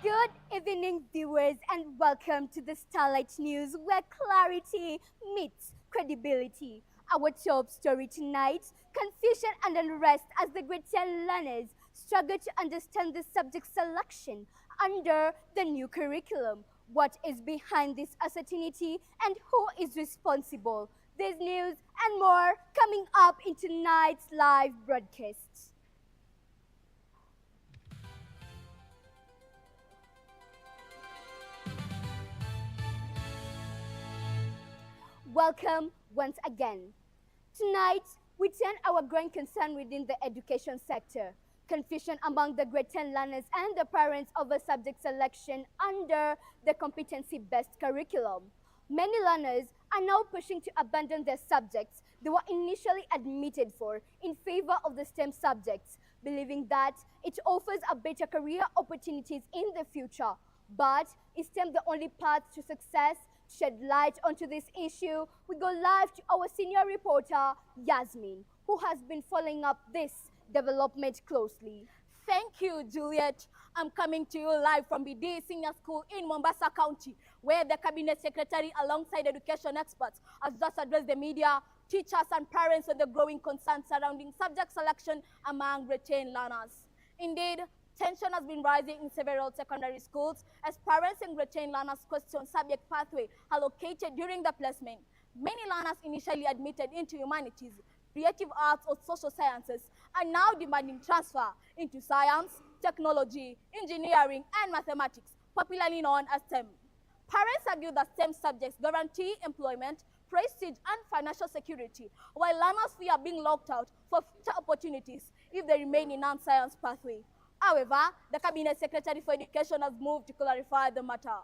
Good evening, viewers, and welcome to the Starlight News, where clarity meets credibility. Our top story tonight: confusion and unrest as the grade 10 learners struggle to understand the subject selection under the new curriculum. What is behind this uncertainty and who is responsible? This news and more coming up in tonight's live broadcast. Welcome once again. Tonight, we turn our growing concern within the education sector. Confusion among the grade 10 learners and the parents over subject selection under the competency-based curriculum. Many learners are now pushing to abandon their subjects they were initially admitted for in favor of the STEM subjects, believing that it offers a better career opportunities in the future. But is STEM the only path to success? To shed light onto this issue, we go live to our senior reporter, Yasmin, who has been following up this development closely. Thank you, Juliet. I'm coming to you live from BD Senior School in Mombasa County, where the Cabinet Secretary, alongside education experts, has just addressed the media, teachers, and parents on the growing concerns surrounding subject selection among grade 10 learners. Indeed, tension has been rising in several secondary schools as parents and grade 10 learners question subject pathway allocated during the placement. Many learners initially admitted into humanities, creative arts, or social sciences are now demanding transfer into science, technology, engineering, and mathematics, popularly known as STEM. Parents argue that STEM subjects guarantee employment, prestige, and financial security, while learners fear being locked out for future opportunities if they remain in non-science pathway. However, the Cabinet Secretary for Education has moved to clarify the matter.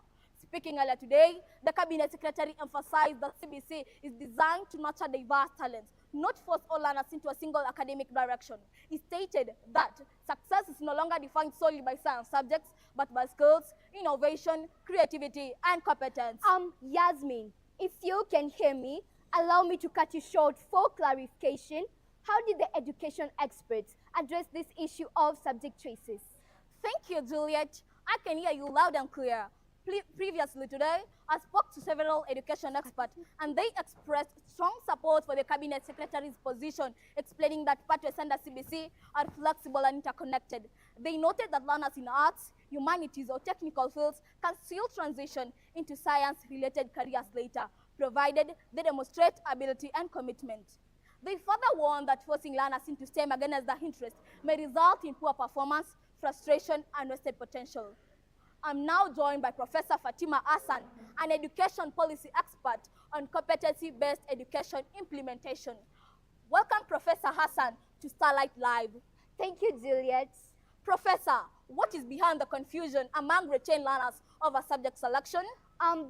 Speaking earlier today, the Cabinet Secretary emphasized that CBC is designed to nurture diverse talents, not force all learners into a single academic direction. He stated that success is no longer defined solely by science subjects, but by skills, innovation, creativity, and competence. Yasmin, if you can hear me, allow me to cut you short for clarification. How did the education experts address this issue of subject choices? Thank you, Juliet. I can hear you loud and clear. Previously today, I spoke to several education experts, and they expressed strong support for the Cabinet Secretary's position, explaining that pathways under CBC are flexible and interconnected. They noted that learners in arts, humanities, or technical fields can still transition into science-related careers later, provided they demonstrate ability and commitment. They further warned that forcing learners into STEM against their interest may result in poor performance, frustration, and wasted potential. I'm now joined by Professor Fatima Hassan, an education policy expert on competency-based education implementation. Welcome, Professor Hassan, to Starlight Live. Thank you, Juliet. Professor, what is behind the confusion among grade 10 learners over subject selection?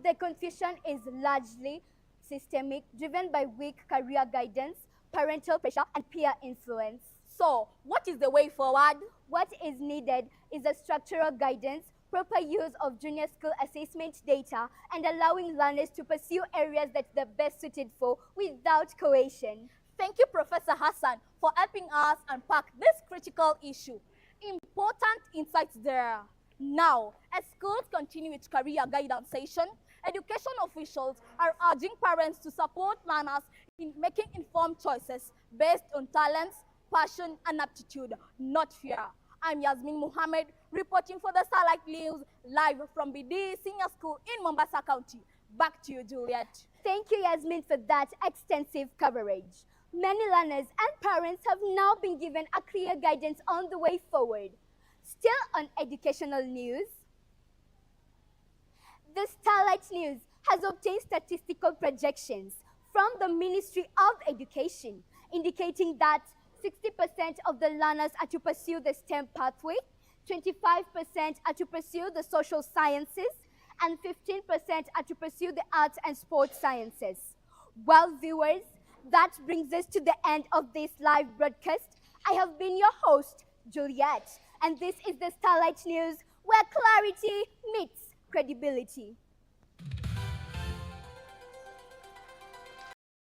The confusion is largely systemic, driven by weak career guidance, parental pressure, and peer influence. So, what is the way forward? What is needed is a structural guidance, proper use of junior school assessment data, and allowing learners to pursue areas that they're best suited for without coercion. Thank you, Professor Hassan, for helping us unpack this critical issue. Important insights there. Now, as schools continue its career guidance session, education officials are urging parents to support learners in making informed choices based on talents, passion, and aptitude, not fear. I'm Yasmin Muhammad, reporting for the Starlight News, live from BD Senior School in Mombasa County. Back to you, Juliet. Thank you, Yasmin, for that extensive coverage. Many learners and parents have now been given a clear guidance on the way forward. Still on educational news, the Starlight News has obtained statistical projections from the Ministry of Education, indicating that 60% of the learners are to pursue the STEM pathway, 25% are to pursue the social sciences, and 15% are to pursue the arts and sports sciences. Well, viewers, that brings us to the end of this live broadcast. I have been your host, Juliet, and this is the Starlight News, where clarity meets credibility.